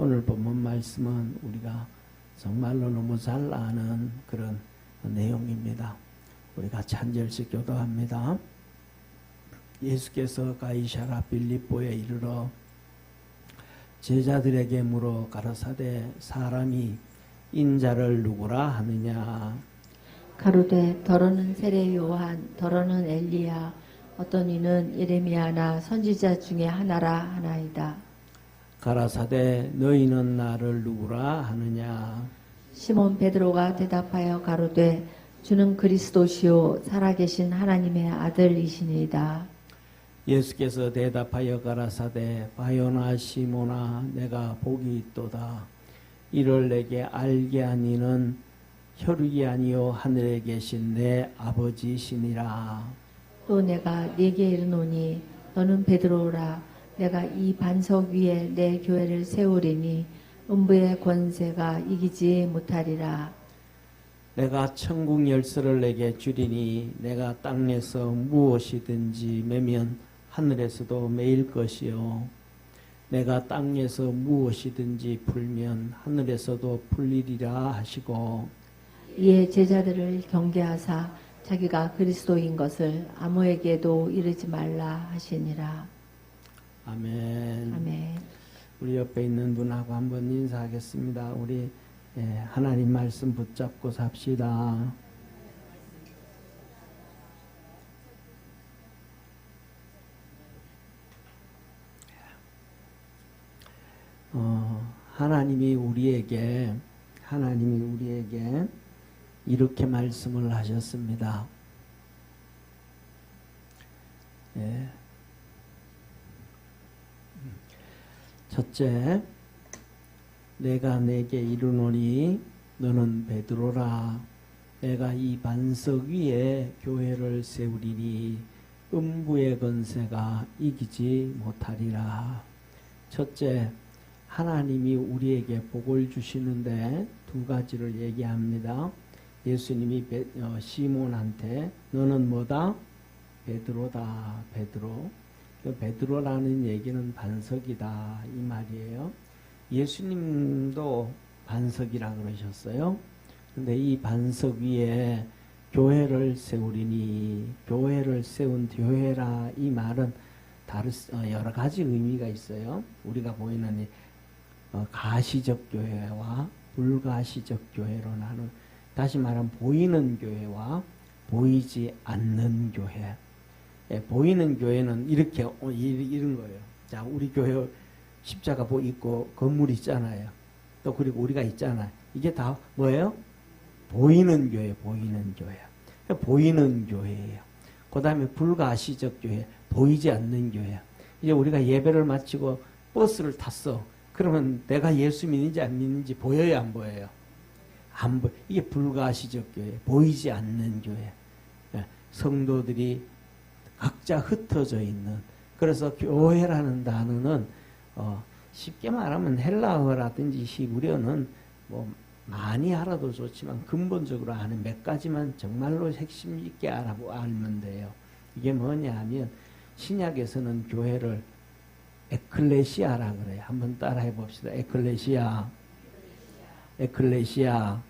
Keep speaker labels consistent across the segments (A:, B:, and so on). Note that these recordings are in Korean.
A: 오늘 본문 말씀은 우리가 정말로 너무 잘 아는 그런 내용입니다. 우리가 한 절씩 교도합니다. 예수께서 가이사랴 빌립보에 이르러 제자들에게 물어 가라사대 사람이 인자를 누구라 하느냐.
B: 가로되 더러는 세례 요한, 더러는 엘리야, 어떤 이는 예레미야나 선지자 중에 하나라 하나이다.
A: 가라사대 너희는 나를 누구라 하느냐.
B: 시몬 베드로가 대답하여 가로되 주는 그리스도시요 살아계신 하나님의 아들이시니이다.
A: 예수께서 대답하여 가라사대 바요나 시몬아 내가 복이 있도다. 이를 내게 알게 하니는 혈육이 아니요 하늘에 계신 내 아버지시니라.
B: 또 내가 네게 이르노니 너는 베드로라. 내가 이 반석 위에 내 교회를 세우리니 음부의 권세가 이기지 못하리라.
A: 내가 천국 열쇠를 내게 주리니 내가 땅에서 무엇이든지 매면 하늘에서도 매일 것이요 내가 땅에서 무엇이든지 풀면 하늘에서도 풀리리라 하시고
B: 이에 제자들을 경계하사 자기가 그리스도인 것을 아무에게도 이르지 말라 하시니라.
A: 아멘.
B: 아멘.
A: 우리 옆에 있는 분하고 한번 인사하겠습니다. 우리 하나님 말씀 붙잡고 삽시다. 하나님이 우리에게 이렇게 말씀을 하셨습니다. 예. 첫째, 내가 내게 이르노니 너는 베드로라. 내가 이 반석 위에 교회를 세우리니 음부의 권세가 이기지 못하리라. 첫째, 하나님이 우리에게 복을 주시는데 두 가지를 얘기합니다. 예수님이 시몬한테 너는 뭐다? 베드로다. 베드로. 베드로라는 얘기는 반석이다 이 말이에요. 예수님도 반석이라 그러셨어요. 근데 이 반석 위에 교회를 세우리니 교회를 세운 교회라 이 말은 여러 가지 의미가 있어요. 우리가 보이는 가시적 교회와 불가시적 교회로 나눈, 다시 말하면 보이는 교회와 보이지 않는 교회. 보이는 교회는 이렇게 이런 거예요. 자, 우리 교회 십자가 있고 건물 있잖아요. 또 그리고 우리가 있잖아요. 이게 다 뭐예요? 보이는 교회, 보이는 교회. 보이는 교회예요. 그 다음에 불가시적 교회, 보이지 않는 교회. 이제 우리가 예배를 마치고 버스를 탔어. 그러면 내가 예수 믿는지 안 믿는지 보여요, 안 보여요? 안 보여. 이게 불가시적 교회, 보이지 않는 교회. 성도들이 각자 흩어져 있는. 그래서 교회라는 단어는 쉽게 말하면 헬라어라든지 히브리어는 뭐 많이 알아도 좋지만 근본적으로 아는 몇 가지만 정말로 핵심 있게 알면 돼요. 이게 뭐냐 하면 신약에서는 교회를 에클레시아라 그래요. 한번 따라해 봅시다. 에클레시아. 에클레시아.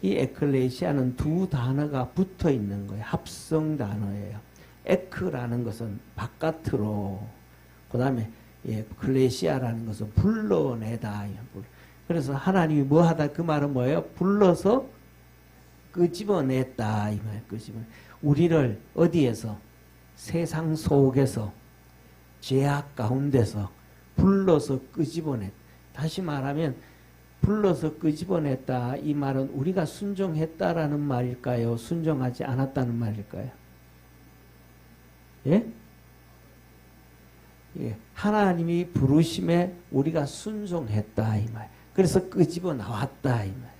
A: 이 에클레시아는 두 단어가 붙어 있는 거예요. 합성 단어예요. 에크라는 것은 바깥으로, 그 다음에 클레시아라는 것은 불러내다. 그래서 하나님이 뭐 하다 그 말은 뭐예요? 불러서 끄집어냈다 이 말. 우리를 어디에서? 세상 속에서, 죄악 가운데서 불러서 끄집어냈다. 다시 말하면 불러서 끄집어냈다 이 말은 우리가 순종했다라는 말일까요? 순종하지 않았다는 말일까요? 예? 예, 하나님이 부르심에 우리가 순종했다 이 말. 그래서 끄집어 나왔다 이 말.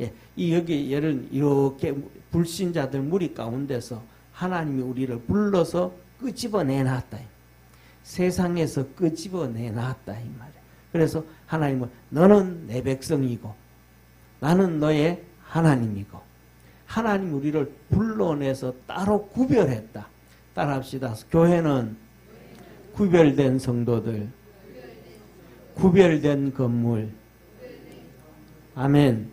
A: 예, 여기 이렇게 불신자들 무리 가운데서 하나님이 우리를 불러서 끄집어 내놨다. 세상에서 끄집어 내놨다 이 말. 그래서 하나님은 너는 내 백성이고 나는 너의 하나님이고 하나님 우리를 불러내서 따로 구별했다. 따라합시다. 교회는 구별된 성도들, 구별된 건물. 아멘.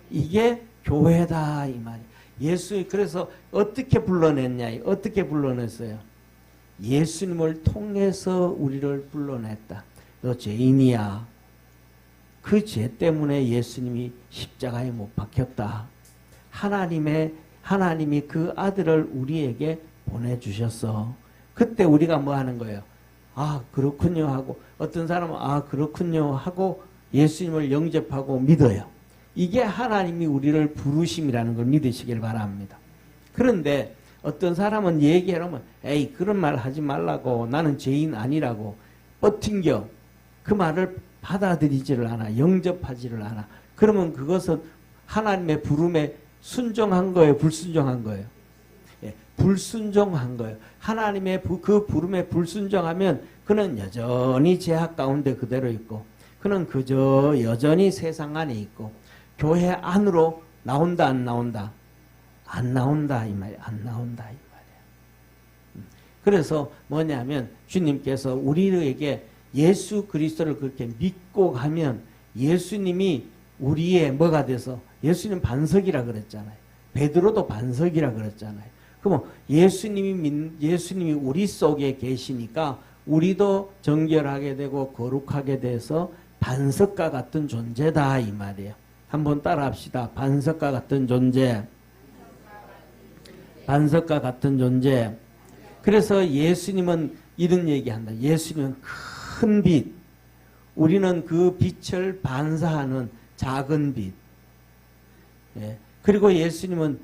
A: 이게 교회다 이 말이에요. 예수 그래서 어떻게 불러냈냐? 어떻게 불러냈어요? 예수님을 통해서 우리를 불러냈다. 너 죄인이야. 그 죄 때문에 예수님이 십자가에 못 박혔다. 하나님이 그 아들을 우리에게 보내주셨어. 그때 우리가 뭐 하는 거예요? 아 그렇군요 하고 어떤 사람은 아 그렇군요 하고 예수님을 영접하고 믿어요. 이게 하나님이 우리를 부르심이라는 걸 믿으시길 바랍니다. 그런데 어떤 사람은 얘기하면 에이 그런 말 하지 말라고 나는 죄인 아니라고 버팅겨 그 말을 받아들이지를 않아. 영접하지를 않아. 그러면 그것은 하나님의 부름에 순종한 거예요? 불순종한 거예요? 예, 불순종한 거예요. 하나님의 그 부름에 불순종하면 그는 여전히 죄악 가운데 그대로 있고 그는 그저 여전히 세상 안에 있고 교회 안으로 나온다 안 나온다? 안 나온다 이 말이에요. 안 나온다 이 말이에요. 그래서 뭐냐면 주님께서 우리에게 예수 그리스도를 그렇게 믿고 가면 예수님이 우리의 뭐가 돼서 예수님 반석이라 그랬잖아요. 베드로도 반석이라 그랬잖아요. 그럼 예수님이 우리 속에 계시니까 우리도 정결하게 되고 거룩하게 돼서 반석과 같은 존재다 이 말이에요. 한번 따라합시다. 반석과 같은 존재. 반석과 같은 존재. 그래서 예수님은 이런 얘기한다. 예수님은 큰 빛. 우리는 그 빛을 반사하는 작은 빛. 예. 그리고 예수님은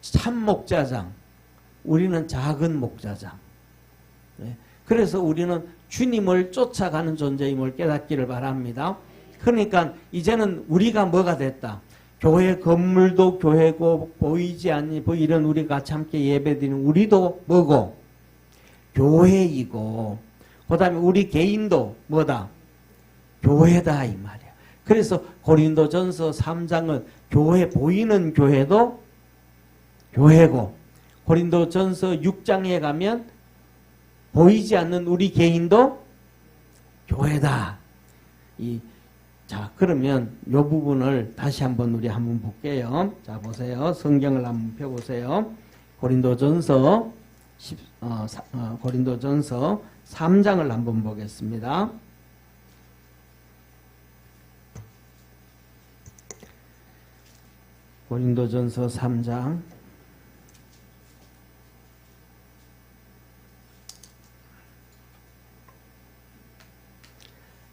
A: 참 목자장. 우리는 작은 목자장. 예. 그래서 우리는 주님을 쫓아가는 존재임을 깨닫기를 바랍니다. 그러니까 이제는 우리가 뭐가 됐다. 교회 건물도 교회고 보이지 않니 이런 우리가 같이 함께 예배드리는 우리도 뭐고 교회이고 그 다음에 우리 개인도 뭐다 교회다 이 말이야. 그래서 고린도전서 3장은 교회 보이는 교회도 교회고 고린도전서 6장에 가면 보이지 않는 우리 개인도 교회다. 자, 그러면 이 부분을 다시 한번 우리 한번 볼게요. 자, 보세요. 성경을 한번 펴보세요. 고린도전서 3장을 한번 보겠습니다. 고린도전서 3장.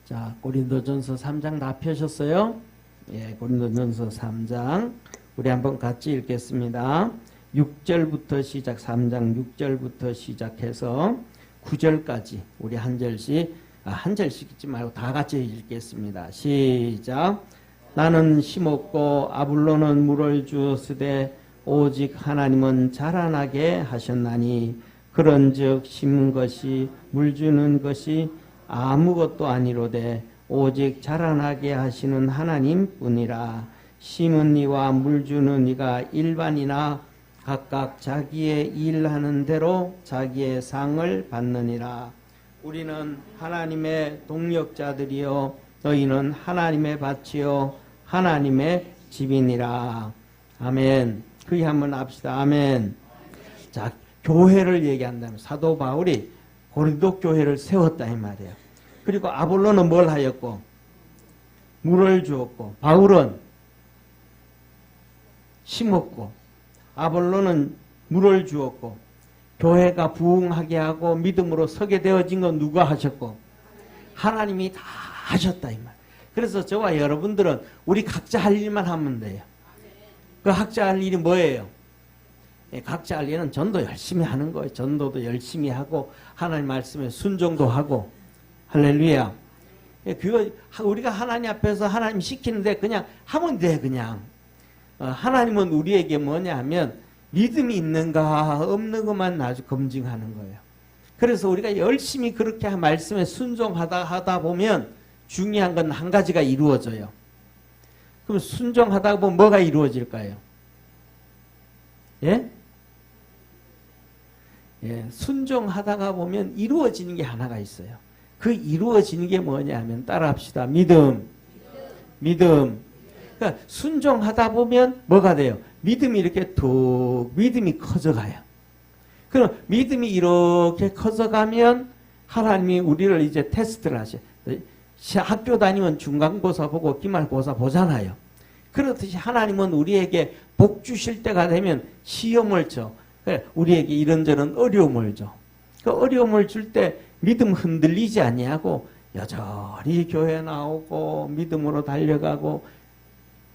A: 자, 고린도전서 3장 다 펴셨어요? 예, 고린도전서 3장. 우리 한번 같이 읽겠습니다. 6절부터 시작, 3장 6절부터 시작해서 9절까지 우리 한 절씩, 한 절씩 읽지 말고 다 같이 읽겠습니다. 시작. 나는 심었고 아볼로는 물을 주었으되 오직 하나님은 자라나게 하셨나니 그런즉 심은 것이 물 주는 것이 아무것도 아니로되 오직 자라나게 하시는 하나님뿐이라. 심은 이와 물 주는 이가 일반이나 각각 자기의 일하는 대로 자기의 상을 받느니라. 우리는 하나님의 동역자들이요 너희는 하나님의 밭이요 하나님의 집이니라. 아멘. 그게 한번 합시다. 아멘. 자, 교회를 얘기한다면 사도 바울이 고린도 교회를 세웠다 이 말이에요. 그리고 아볼로는 뭘 하였고 물을 주었고 바울은 심었고 아볼로는 물을 주었고 교회가 부흥하게 하고 믿음으로 서게 되어진 건 누가 하셨고 하나님이 다 하셨다 이 말. 그래서 저와 여러분들은 우리 각자 할 일만 하면 돼요. 그 각자 할 일이 뭐예요? 각자 할 일은 전도 열심히 하는 거예요. 전도도 열심히 하고 하나님 말씀에 순종도 하고 할렐루야. 그거 우리가 하나님 앞에서 하나님 시키는데 그냥 하면 돼. 그냥 하나님은 우리에게 뭐냐 하면 믿음이 있는가 없는 것만 아주 검증하는 거예요. 그래서 우리가 열심히 그렇게 말씀에 순종하다 보면 중요한 건 한 가지가 이루어져요. 그럼 순종하다 보면 뭐가 이루어질까요? 예? 예, 순종하다가 보면 이루어지는 게 하나가 있어요. 그 이루어지는 게 뭐냐 하면 따라합시다. 믿음. 그러니까 순종하다 보면 뭐가 돼요? 믿음이 이렇게 툭 믿음이 커져가요. 그럼 믿음이 이렇게 커져가면 하나님이 우리를 이제 테스트를 하셔요. 학교 다니면 중간고사 보고 기말고사 보잖아요. 그렇듯이 하나님은 우리에게 복 주실 때가 되면 시험을 줘. 우리에게 이런저런 어려움을 줘. 그 어려움을 줄 때 믿음 흔들리지 아니하고 여전히 교회 나오고 믿음으로 달려가고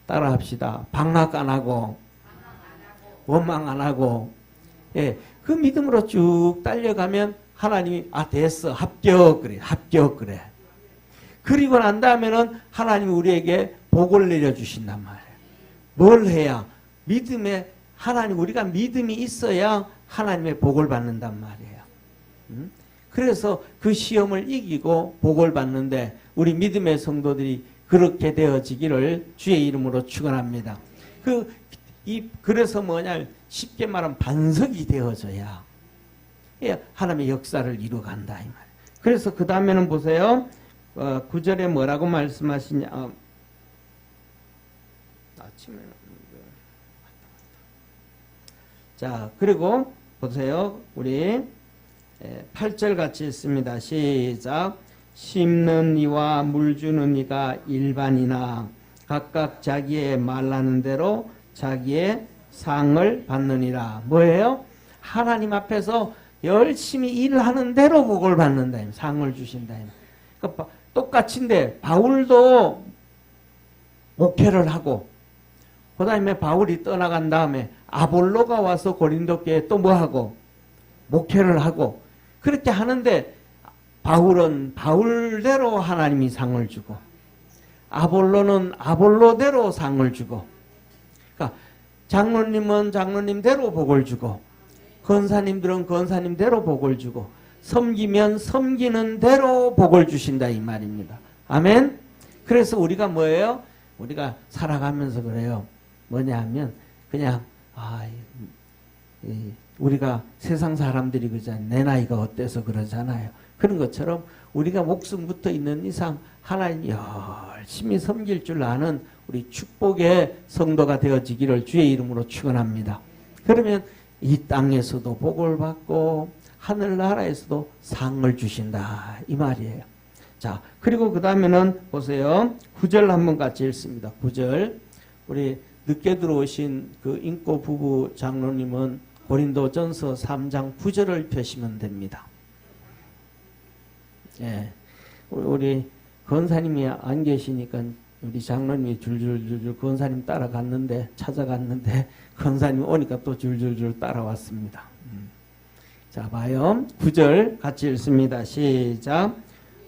A: 따라합시다. 방학 안 하고 원망 안 하고 예, 그 믿음으로 쭉 달려가면 하나님이 됐어 합격 그래. 그리고 난 다음에는 하나님이 우리에게 복을 내려주신단 말이에요. 뭘 해야? 믿음에 하나님 우리가 믿음이 있어야 하나님의 복을 받는단 말이에요. 그래서 그 시험을 이기고 복을 받는데 우리 믿음의 성도들이 그렇게 되어지기를 주의 이름으로 축원합니다. 그래서 뭐냐면 쉽게 말하면 반석이 되어져야 하나님의 역사를 이루어간다 이 말이에요. 그래서 그 다음에는 보세요. 9절에 뭐라고 말씀하시냐? 아침에는 자 그리고 보세요. 우리 8절 같이 있습니다. 시작. 심는 이와 물 주는 이가 일반이나 각각 자기의 말하는 대로 자기의 상을 받느니라. 뭐예요? 하나님 앞에서 열심히 일하는 대로 복을 받는다. 상을 주신다. 그러니까 똑같은데 바울도 목회를 하고 그 다음에 바울이 떠나간 다음에 아볼로가 와서 고린도 교회에 또 뭐하고 목회를 하고 그렇게 하는데 바울은 바울대로 하나님이 상을 주고 아볼로는 아볼로대로 상을 주고 그러니까 장로님은 장로님대로 복을 주고 권사님들은 권사님대로 복을 주고 섬기면 섬기는 대로 복을 주신다 이 말입니다. 아멘. 그래서 우리가 뭐예요? 우리가 살아가면서 그래요. 뭐냐 하면 그냥 우리가 세상 사람들이 그러잖아요. 내 나이가 어때서 그러잖아요. 그런 것처럼 우리가 목숨 붙어 있는 이상 하나님 열심히 섬길 줄 아는 우리 축복의 성도가 되어지기를 주의 이름으로 축원합니다. 그러면 이 땅에서도 복을 받고 하늘나라에서도 상을 주신다 이 말이에요. 자 그리고 그 다음에는 보세요. 9절 한번 같이 읽습니다. 9절 우리 늦게 들어오신 그 인꼬 부부 장로님은 고린도전서 3장 9절을 펴시면 됩니다. 예, 우리 권사님이 안 계시니까 우리 장로님이 줄줄줄줄 권사님 따라갔는데 찾아갔는데 권사님 오니까 또 줄줄줄 따라왔습니다. 자 봐요. 9절 같이 읽습니다. 시작.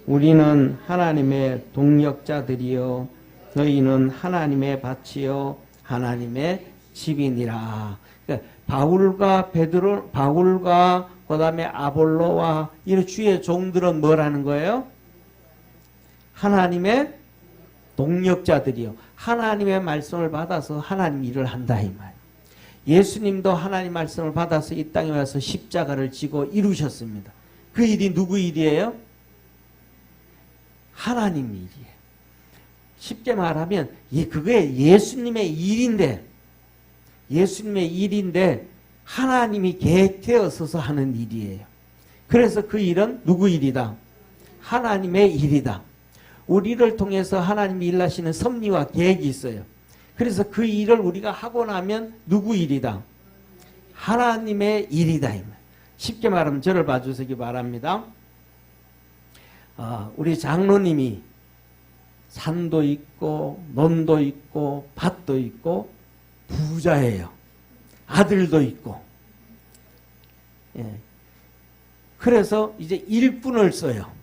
A: 우리는 하나님의 동역자들이요 너희는 하나님의 밭이요 하나님의 집이니라. 그러니까 바울과 그 다음에 아볼로와 이 주의 종들은 뭐라는 거예요? 하나님의 동역자들이요. 하나님의 말씀을 받아서 하나님 일을 한다 이 말. 예수님도 하나님 말씀을 받아서 이 땅에 와서 십자가를 지고 이루셨습니다. 그 일이 누구 일이에요? 하나님 일이에요. 쉽게 말하면 그게 예수님의 일인데 하나님이 계획되어서서 하는 일이에요. 그래서 그 일은 누구 일이다? 하나님의 일이다. 우리를 통해서 하나님이 일하시는 섭리와 계획이 있어요. 그래서 그 일을 우리가 하고 나면 누구 일이다? 하나님의 일이다. 쉽게 말하면 저를 봐주시기 바랍니다. 우리 장로님이 산도 있고 논도 있고 밭도 있고 부자예요. 아들도 있고. 예. 그래서 이제 일꾼을 써요.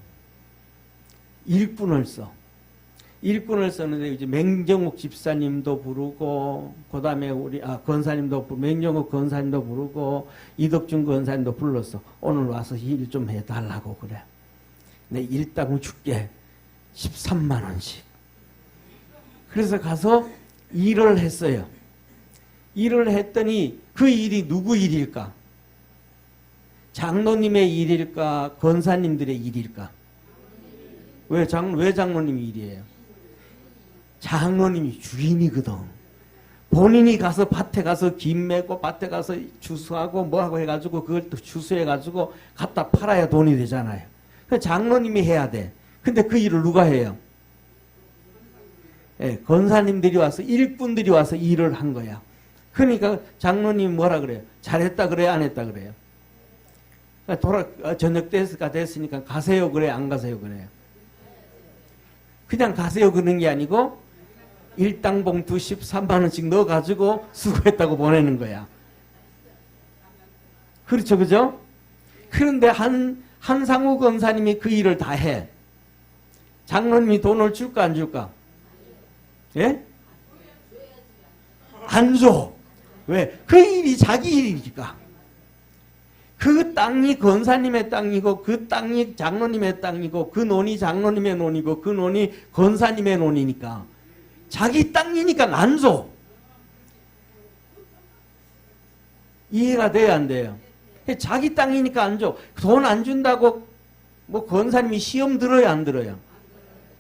A: 일꾼을 썼는데 이제 맹정욱 집사님도 부르고 그다음에 우리 권사님도 맹정욱 권사님도 부르고 이덕준 권사님도 불렀어. 오늘 와서 일 좀 해달라고 그래. 내 일당 줄게 13만 원씩. 그래서 가서 일을 했어요. 일을 했더니 그 일이 누구 일일까? 장로님의 일일까? 권사님들의 일일까? 왜 장로님이 일이에요? 장로님이 주인이거든. 본인이 가서 밭에 가서 김 메고 밭에 가서 주수하고 뭐하고 해가지고 그걸 또 주수해가지고 갖다 팔아야 돈이 되잖아요. 그래서 장로님이 해야 돼. 근데 그 일을 누가 해요? 예, 권사님들이 와서 일꾼들이 와서 일을 한 거야. 그러니까 장로님이 뭐라 그래요? 잘했다 그래요? 안 했다 그래요? 저녁 때가 됐으니까 가세요 그래요? 안 가세요 그래요? 그냥 가세요 그러는 게 아니고 일당 봉투 13만 원씩 넣어가지고 수고했다고 보내는 거야. 그렇죠, 그죠? 그런데 한상우 권사님이 그 일을 다 해. 장로님이 돈을 줄까 안 줄까? 예? 안 줘. 왜? 그 일이 자기 일이니까. 그 땅이 권사님의 땅이고 그 땅이 장로님의 땅이고 그 논이 장로님의 논이고 그 논이 권사님의 논이니까 자기 땅이니까 안 줘. 이해가 돼야 안 돼요? 자기 땅이니까 안 줘. 돈 안 준다고 뭐 권사님이 시험 들어요 안 들어요?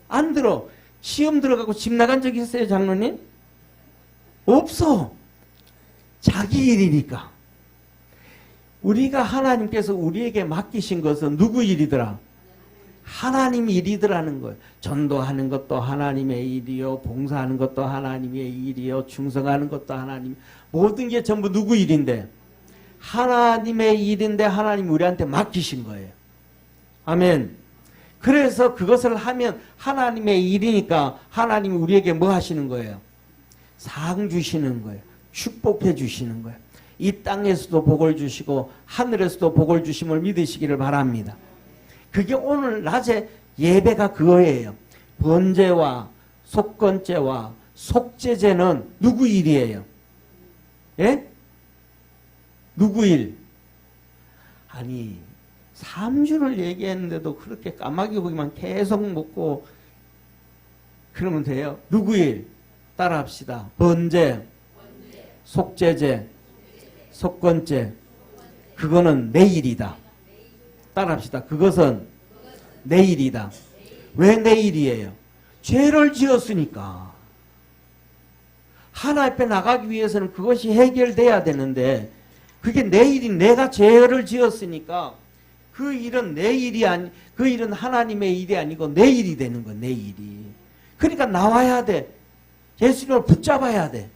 A: 안 들어. 시험 들어가고 집 나간 적 있어요 장로님? 없어. 자기 일이니까. 우리가 하나님께서 우리에게 맡기신 것은 누구 일이더라? 하나님 일이더라는 거예요. 전도하는 것도 하나님의 일이요, 봉사하는 것도 하나님의 일이요, 충성하는 것도 하나님. 모든 게 전부 누구 일인데? 하나님의 일인데 하나님이 우리한테 맡기신 거예요. 아멘. 그래서 그것을 하면 하나님의 일이니까 하나님이 우리에게 뭐 하시는 거예요? 상 주시는 거예요. 축복해 주시는 거예요. 이 땅에서도 복을 주시고 하늘에서도 복을 주심을 믿으시기를 바랍니다. 그게 오늘 낮에 예배가 그거예요. 번제와 속건제와 속제제는 누구 일이에요? 예? 누구 일? 아니 3주를 얘기했는데도 그렇게 까마귀 고기만 계속 먹고 그러면 돼요? 누구 일? 따라합시다. 번제, 속제제, 속건제. 그거는 내 일이다. 따라합시다. 그것은 내 일이다. 왜 내 일이에요? 죄를 지었으니까. 하나님 앞에 나가기 위해서는 그것이 해결돼야 되는데 그게 내 일이 내가 죄를 지었으니까 그 일은 내 일이 그 일은 하나님의 일이 아니고 내 일이 되는 거야. 내 일이. 그러니까 나와야 돼. 예수님을 붙잡아야 돼.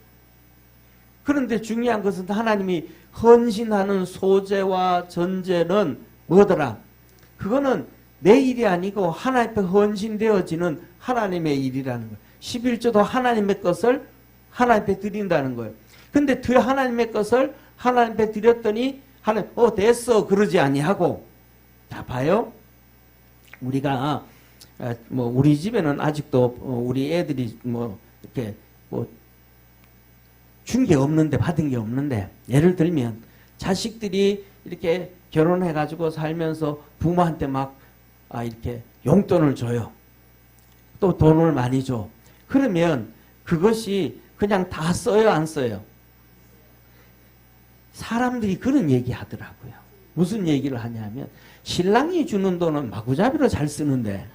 A: 그런데 중요한 것은 하나님이 헌신하는 소제와 전제는 뭐더라? 그거는 내 일이 아니고 하나님 앞에 헌신되어지는 하나님의 일이라는 거예요. 11조도 하나님의 것을 하나님 앞에 드린다는 거예요. 근데 하나님의 것을 하나님 앞에 드렸더니 하나님 됐어 그러지 아니하고 자 봐요. 우리가 뭐 우리 집에는 아직도 우리 애들이 뭐 이렇게 뭐 준 게 없는데 받은 게 없는데 예를 들면 자식들이 이렇게 결혼해가지고 살면서 부모한테 막 이렇게 용돈을 줘요. 또 돈을 많이 줘. 그러면 그것이 그냥 다 써요 안 써요? 사람들이 그런 얘기 하더라고요. 무슨 얘기를 하냐면 신랑이 주는 돈은 마구잡이로 잘 쓰는데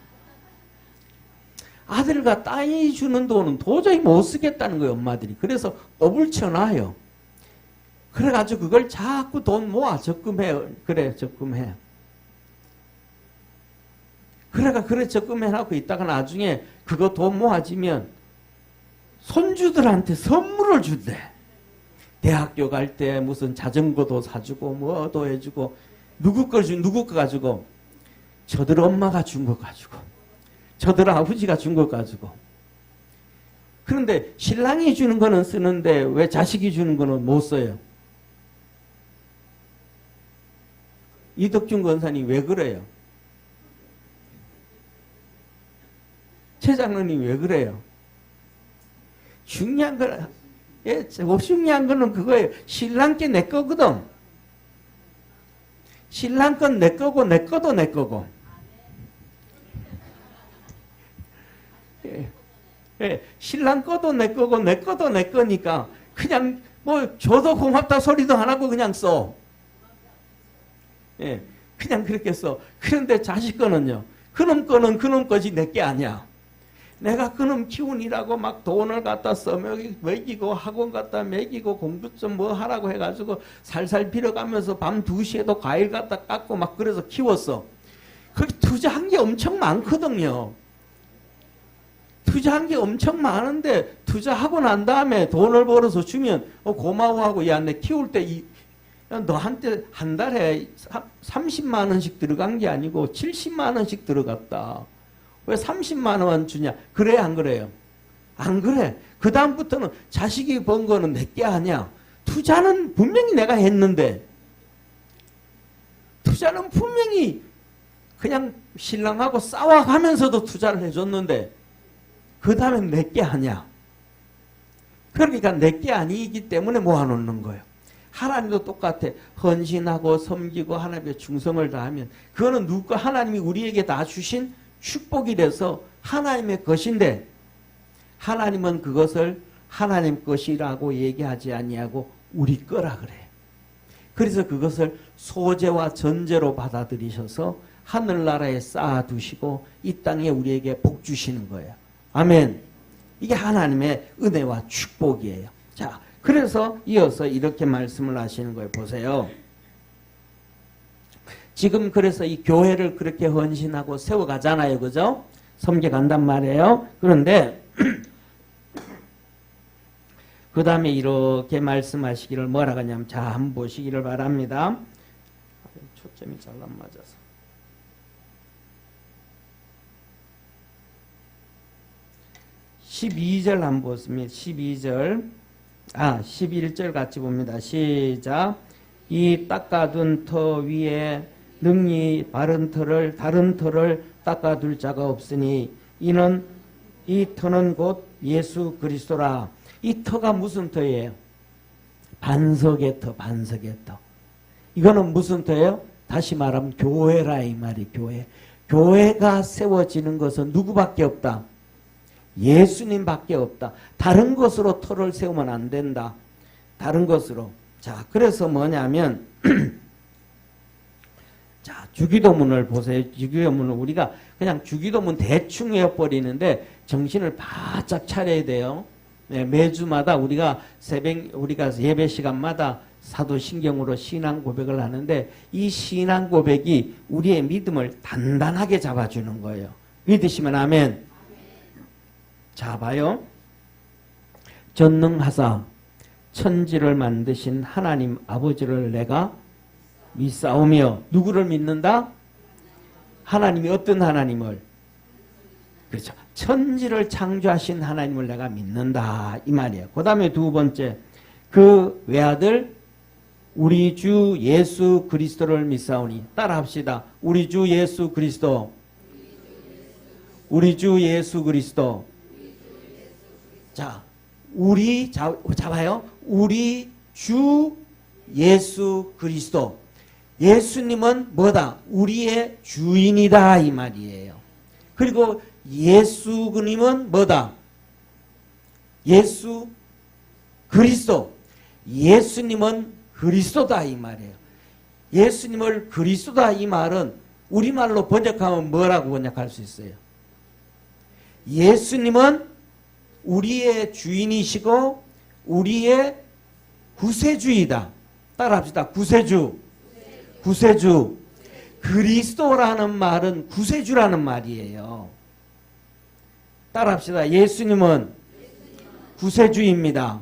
A: 아들과 딸이 주는 돈은 도저히 못 쓰겠다는 거예요. 엄마들이. 그래서 업을 쳐놔요. 그래가지고 그걸 자꾸 돈 모아 적금해. 그래 적금해. 그래 적금해놓고 있다가 나중에 그거 돈 모아지면 손주들한테 선물을 준대. 대학교 갈 때 무슨 자전거도 사주고 뭐도 해주고 누구 거 가지고 저들 엄마가 준 거 가지고 저들 아버지가 준 거 가지고. 그런데 신랑이 주는 거는 쓰는데 왜 자식이 주는 거는 못 써요? 이덕준 권사님 왜 그래요? 최 장로님 왜 그래요? 중요한 거는 그거예요. 신랑 게 내 거거든. 신랑 건 내 거고 내 거도 내 거고. 신랑 거도 내 거고 내 거도 내 거니까 그냥 뭐 줘도 고맙다 소리도 안 하고 그냥 써. 그냥 그렇게 써. 그런데 자식 거는요. 그놈 거는 그놈 거지 내 게 아니야. 내가 그놈 키우니라고 막 돈을 갖다 먹이고 학원 갖다 먹이고 공부 좀 뭐 하라고 해가지고 살살 빌어가면서 밤 2시에도 과일 갖다 깎고 막 그래서 키웠어. 거기 투자한 게 엄청 많거든요. 투자한 게 엄청 많은데 투자하고 난 다음에 돈을 벌어서 주면 고마워하고 야 내 키울 때 너한테 한 달에 30만 원씩 들어간 게 아니고 70만 원씩 들어갔다. 왜 30만 원 주냐? 그래 안 그래요? 안 그래. 그 다음부터는 자식이 번 거는 내 게 아니야. 투자는 분명히 내가 했는데 투자는 분명히 그냥 신랑하고 싸워가면서도 투자를 해줬는데 그 다음엔 내 게 아니야. 그러니까 내 게 아니기 때문에 모아놓는 거예요. 하나님도 똑같아. 헌신하고 섬기고 하나님의 충성을 다하면 그거는 누가 하나님이 우리에게 다 주신 축복이라서 하나님의 것인데 하나님은 그것을 하나님 것이라고 얘기하지 아니하고 우리 거라 그래. 그래서 그것을 소재와 전제로 받아들이셔서 하늘나라에 쌓아두시고 이 땅에 우리에게 복 주시는 거예요. 아멘. 이게 하나님의 은혜와 축복이에요. 자, 그래서 이어서 이렇게 말씀을 하시는 거예요. 보세요. 지금 그래서 이 교회를 그렇게 헌신하고 세워가잖아요. 그죠? 섬겨간단 말이에요. 그런데 그 다음에 이렇게 말씀하시기를 뭐라 하냐면 자, 한번 보시기를 바랍니다. 초점이 잘 안 맞아서. 12절 한번 보습니다. 12절. 11절 같이 봅니다. 시작. 이 닦아둔 터 위에 능히 다른 터를 닦아둘 자가 없으니 이는 이 터는 곧 예수 그리스도라. 이 터가 무슨 터예요? 반석의 터, 반석의 터. 이거는 무슨 터예요? 다시 말하면 교회라 이 말이 교회. 교회가 세워지는 것은 누구밖에 없다? 예수님밖에 없다. 다른 것으로 터를 세우면 안 된다. 다른 것으로. 자, 그래서 뭐냐면 자, 주기도문을 보세요. 주기도문을 우리가 그냥 주기도문 대충 외워버리는데 정신을 바짝 차려야 돼요. 네, 매주마다 우리가 예배 시간마다 사도신경으로 신앙 고백을 하는데 이 신앙 고백이 우리의 믿음을 단단하게 잡아주는 거예요. 믿으시면 아멘. 자, 봐요. 전능하사 천지를 만드신 하나님 아버지를 내가 믿사오며. 누구를 믿는다? 하나님이 어떤 하나님을? 그렇죠. 천지를 창조하신 하나님을 내가 믿는다 이 말이에요. 그 다음에 두 번째, 그 외아들 우리 주 예수 그리스도를 믿사오니. 따라합시다. 우리 주 예수 그리스도. 우리 주 예수 그리스도. 자, 우리 잡아요. 우리 주 예수 그리스도. 예수님은 뭐다? 우리의 주인이다 이 말이에요. 그리고 예수님은 뭐다? 예수 그리스도. 예수님은 그리스도다 이 말이에요. 예수님을 그리스도다 이 말은 우리말로 번역하면 뭐라고 번역할 수 있어요? 예수님은 우리의 주인이시고 우리의 구세주이다. 따라합시다. 구세주. 구세주. 그리스도라는 말은 구세주라는 말이에요. 따라합시다. 예수님은 구세주입니다.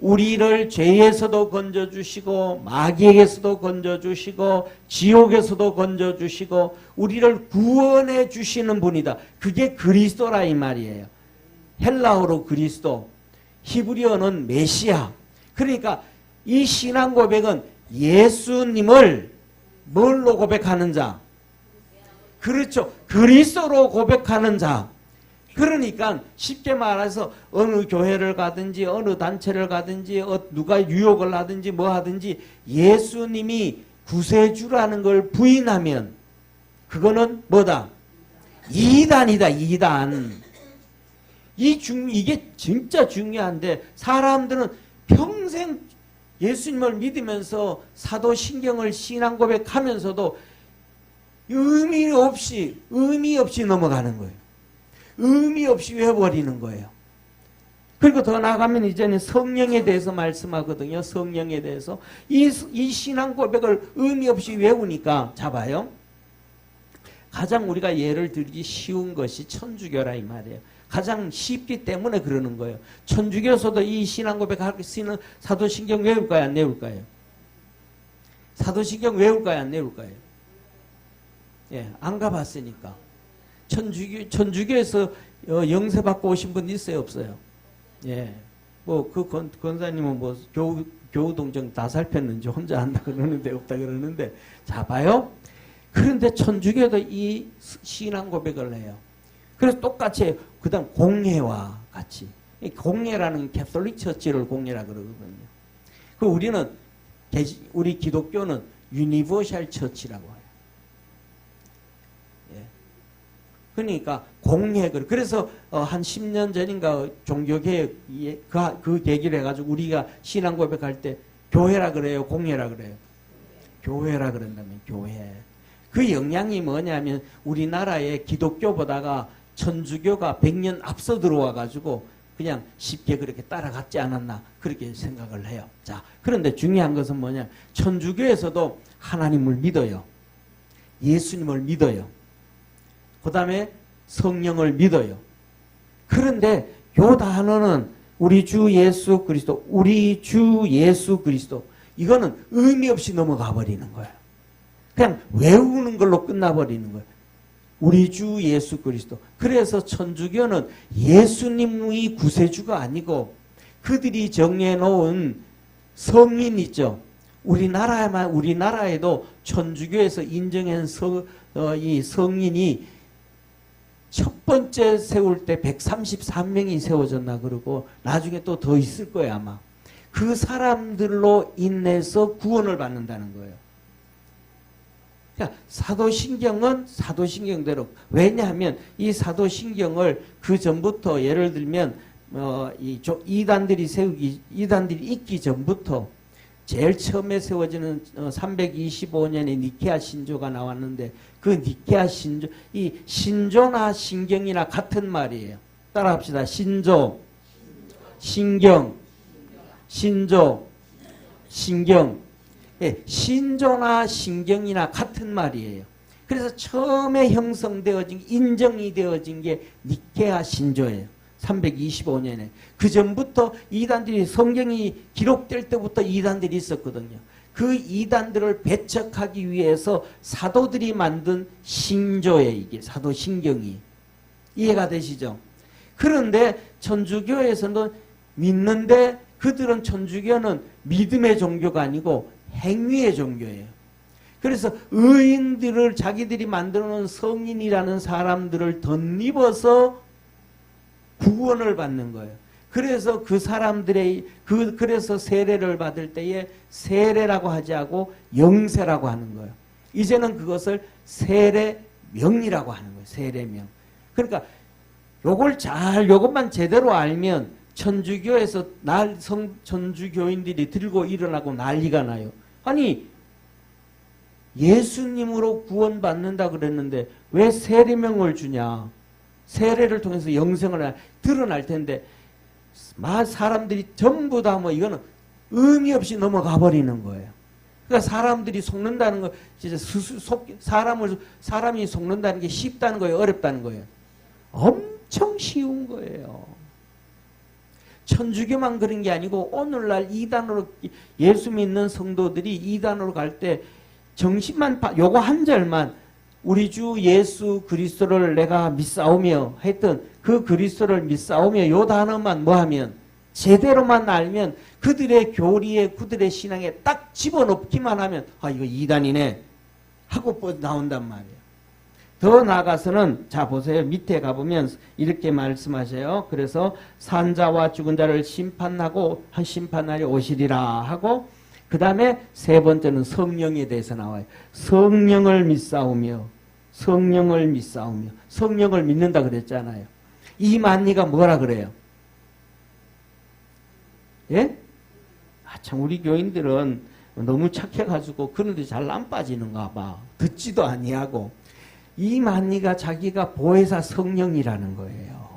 A: 우리를 죄에서도 건져주시고 마귀에게서도 건져주시고 지옥에서도 건져주시고 우리를 구원해 주시는 분이다. 그게 그리스도라 이 말이에요. 헬라어로 그리스도, 히브리어는 메시아. 그러니까 이 신앙 고백은 예수님을 뭘로 고백하는 자? 그렇죠. 그리스도로 고백하는 자. 그러니까 쉽게 말해서 어느 교회를 가든지 어느 단체를 가든지 누가 유혹을 하든지 뭐 하든지 예수님이 구세주라는 걸 부인하면 그거는 뭐다? 이단이다. 이단. 이게 진짜 중요한데 사람들은 평생 예수님을 믿으면서 사도신경을 신앙 고백하면서도 의미 없이 넘어가는 거예요. 의미 없이 외워버리는 거예요. 그리고 더 나아가면 이제는 성령에 대해서 말씀하거든요. 성령에 대해서. 이 신앙 고백을 의미 없이 외우니까, 잡아요. 가장 우리가 예를 들기 쉬운 것이 천주교라 이 말이에요. 가장 쉽기 때문에 그러는 거예요. 천주교에서도 이 신앙 고백할 수 있는 사도신경 외울까요? 안 외울까요? 사도신경 외울까요? 안 외울까요? 예, 안 가봤으니까. 천주교에서 영세받고 오신 분 있어요? 없어요? 예. 뭐, 권사님은 뭐, 교우동정 다 살폈는지 혼자 한다 그러는데, 없다 그러는데, 자, 봐요. 그런데 천주교도 이 신앙 고백을 해요. 그래서 똑같이, 그 다음 공예와 같이. 이 공예라는 캐톨릭 처치를 공예라 그러거든요. 그 우리 기독교는 유니버셜 처치라고 해요. 예. 그러니까 공예를, 그래서 한 10년 전인가 종교개혁, 그 계기를 해가지고 우리가 신앙 고백할 때 교회라 그래요? 공예라 그래요? 교회라 그런다면 교회. 그 영향이 뭐냐면 우리나라의 기독교보다가 천주교가 100년 앞서 들어와가지고 그냥 쉽게 그렇게 따라갔지 않았나 그렇게 생각을 해요. 자, 그런데 중요한 것은 뭐냐? 천주교에서도 하나님을 믿어요. 예수님을 믿어요. 그 다음에 성령을 믿어요. 그런데 요 단어는 우리 주 예수 그리스도, 이거는 의미 없이 넘어가 버리는 거예요. 그냥 외우는 걸로 끝나버리는 거예요. 우리 주 예수 그리스도. 그래서 천주교는 예수님의 구세주가 아니고 그들이 정해놓은 성인 있죠. 우리나라에도 천주교에서 인정한 이 성인이 첫 번째 세울 때 133명이 세워졌나 그러고 나중에 또 더 있을 거예요 아마. 그 사람들로 인해서 구원을 받는다는 거예요. 사도신경은 사도신경대로. 왜냐하면 이 사도신경을 그 전부터 예를 들면 이단들이 있기 전부터 제일 처음에 세워지는 325년에 니케아 신조가 나왔는데 그 니케아 신조, 이 신조나 신경이나 같은 말이에요. 따라합시다. 신조, 신경, 신조, 신경. 예, 신조나 신경이나 같은 말이에요. 그래서 처음에 형성되어진, 인정이 되어진 게 니케아 신조예요. 325년에. 그 전부터 이단들이, 성경이 기록될 때부터 이단들이 있었거든요. 그 이단들을 배척하기 위해서 사도들이 만든 신조예요. 이게 사도신경이. 이해가 되시죠? 그런데 천주교에서는 믿는데 그들은 천주교는 믿음의 종교가 아니고 행위의 종교예요. 그래서 의인들을 자기들이 만들어 놓은 성인이라는 사람들을 덧입어서 구원을 받는 거예요. 그래서 그 사람들의 그래서 세례를 받을 때에 세례라고 하지 않고 영세라고 하는 거예요. 이제는 그것을 세례명이라고 하는 거예요. 세례명. 그러니까 요것만 제대로 알면 천주교에서 천주교인들이 들고 일어나고 난리가 나요. 아니 예수님으로 구원받는다 그랬는데 왜 세례명을 주냐? 세례를 통해서 영생을 드러날 텐데 사람들이 전부 다 뭐 이거는 의미 없이 넘어가 버리는 거예요. 그러니까 사람들이 속는다는 거 진짜 사람이 속는다는 게 쉽다는 거예요, 어렵다는 거예요? 엄청 쉬운 거예요. 천주교만 그런 게 아니고 오늘날 이단으로 예수 믿는 성도들이 이단으로 갈 때 정신만 요거 한 절만 우리 주 예수 그리스도를 내가 믿사오며 했던 그 그리스도를 믿사오며 요 단어만 뭐하면 제대로만 알면 그들의 교리에 그들의 신앙에 딱 집어넣기만 하면 아 이거 이단이네 하고 나온단 말이에요. 더 나아가서는 자 보세요. 밑에 가보면 이렇게 말씀하셔요. 그래서 산자와 죽은 자를 심판하고 심판날이 오시리라 하고 그 다음에 세 번째는 성령에 대해서 나와요. 성령을 믿사오며 성령을 믿는다 그랬잖아요. 이 만리가 뭐라 그래요? 예? 아, 참 우리 교인들은 너무 착해가지고 그런데 잘 안 빠지는가 봐. 듣지도 아니하고. 이 만리가 자기가 보혜사 성령이라는 거예요.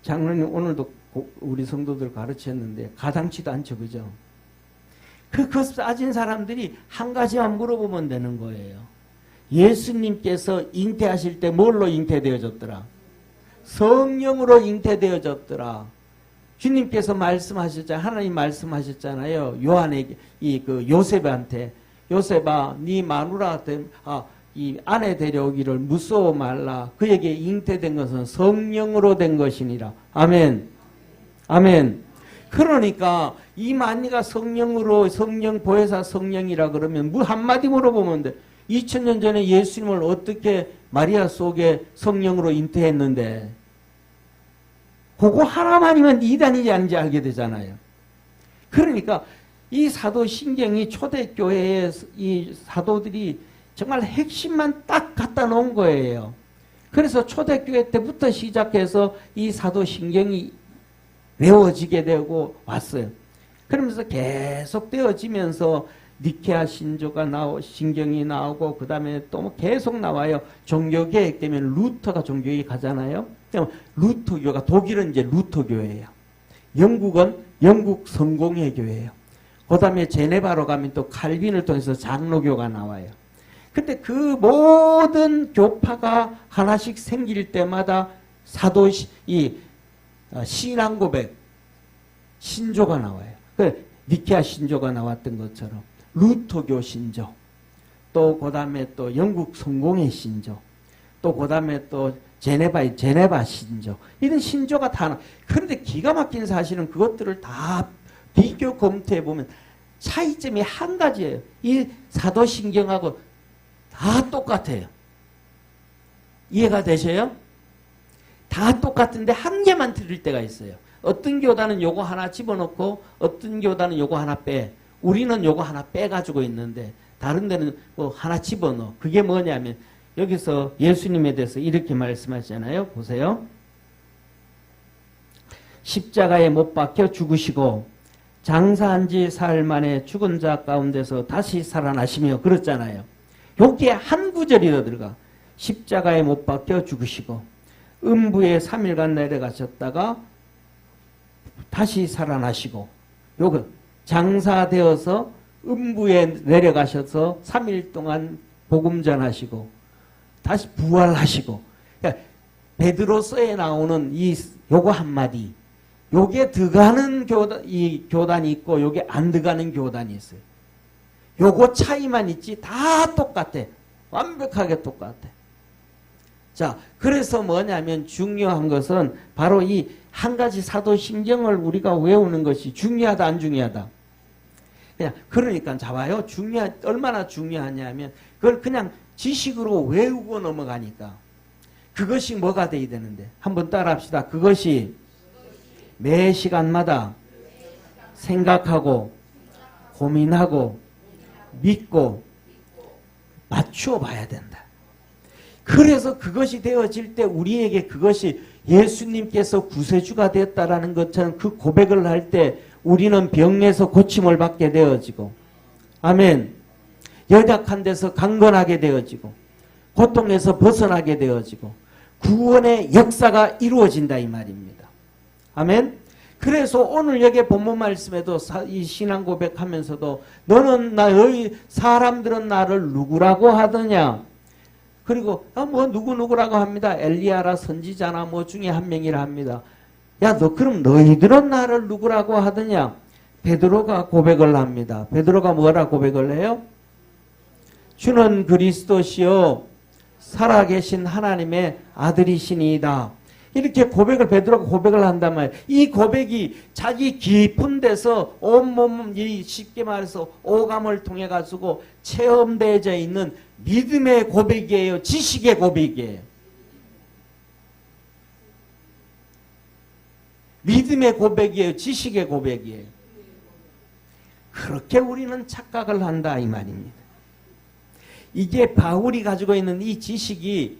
A: 장로님 오늘도 우리 성도들 가르쳤는데 가당치도 않죠, 그죠? 그 빠진 사람들이 한 가지만 물어보면 되는 거예요. 예수님께서 잉태하실 때 뭘로 잉태되어졌더라? 성령으로 잉태되어졌더라. 주님께서 말씀하셨잖아요. 하나님 말씀하셨잖아요. 요한에게 요셉한테 요셉아, 네 마누라 이 아내 데려오기를 무서워 말라. 그에게 잉태된 것은 성령으로 된 것이니라. 아멘. 아멘. 그러니까 이 만리가 성령으로 성령 보혜사 성령이라 그러면 뭐 한마디 물어보면 돼. 2000년 전에 예수님을 어떻게 마리아 속에 성령으로 잉태했는데 그거 하나만이면 이단이지 아닌지 알게 되잖아요. 그러니까 이 사도신경이 초대교회의 이 사도들이 정말 핵심만 딱 갖다 놓은 거예요. 그래서 초대교회 때부터 시작해서 이 사도신경이 외워지게 되고 왔어요. 그러면서 계속 되어지면서 니케아 신경이 나오고 그 다음에 또 계속 나와요. 종교개혁 되면 루터가 종교개혁 하잖아요. 루터교가 독일은 이제 루터교회예요. 영국은 영국 성공회 교회예요. 그 다음에 제네바로 가면 또 칼빈을 통해서 장로교가 나와요. 근데 그 모든 교파가 하나씩 생길 때마다 신앙 고백, 신조가 나와요. 니케아 신조가 나왔던 것처럼 루터교 신조, 또 그 다음에 또 영국 성공회 신조, 또 그 다음에 또 제네바 신조, 이런 신조가 다 나. 그런데 기가 막힌 사실은 그것들을 다 비교 검토해 보면 차이점이 한 가지예요. 이 사도신경하고 다 똑같아요. 이해가 되셔요? 다 똑같은데 한 개만 틀릴 때가 있어요. 어떤 교단은 요거 하나 집어넣고 어떤 교단은 요거 하나 빼. 우리는 요거 하나 빼가지고 있는데 다른 데는 뭐 하나 집어넣어. 그게 뭐냐면 여기서 예수님에 대해서 이렇게 말씀하시잖아요. 보세요. 십자가에 못 박혀 죽으시고 장사한 지 사흘 만에 죽은 자 가운데서 다시 살아나시며 그랬잖아요. 여기에 한 구절이 더 들어가. 십자가에 못 박혀 죽으시고 음부에 3일간 내려가셨다가 다시 살아나시고 요거 장사되어서 음부에 내려가셔서 3일 동안 복음 전하시고 다시 부활하시고 그러니까 베드로서에 나오는 요거 한마디 요게 들어가는 교단이 있고 요게 안 들어가는 교단이 있어요. 요거 차이만 있지 다 똑같아. 완벽하게 똑같아. 자, 그래서 뭐냐면 중요한 것은 바로 이 한 가지 사도신경을 우리가 외우는 것이 중요하다 안 중요하다? 그러니까 잡아요. 얼마나 중요하냐면 그걸 그냥 지식으로 외우고 넘어가니까 그것이 뭐가 돼야 되는데 한번 따라합시다. 그것이 매 시간마다 생각하고 고민하고 믿고 맞추어 봐야 된다. 그래서 그것이 되어질 때 우리에게 그것이 예수님께서 구세주가 되었다라는 것처럼 그 고백을 할 때 우리는 병에서 고침을 받게 되어지고 아멘. 연약한 데서 강건하게 되어지고 고통에서 벗어나게 되어지고 구원의 역사가 이루어진다 이 말입니다. 아멘. 그래서 오늘 여기 본문 말씀에도 이 신앙 고백하면서도 너는 너희 사람들은 나를 누구라고 하더냐. 그리고 뭐 누구라고 합니다. 엘리야라 선지자나 뭐 중에 한 명이라 합니다. 야, 그럼 너희들은 나를 누구라고 하더냐. 베드로가 고백을 합니다. 베드로가 뭐라 고백을 해요? 주는 그리스도시요 살아계신 하나님의 아들이시니이다. 이렇게 베드로가 고백을 한단 말이에요. 이 고백이 자기 깊은 데서 온몸, 쉽게 말해서 오감을 통해 가지고 체험되어져 있는 믿음의 고백이에요. 지식의 고백이에요. 믿음의 고백이에요. 지식의 고백이에요. 그렇게 우리는 착각을 한다 이 말입니다. 이게 바울이 가지고 있는 이 지식이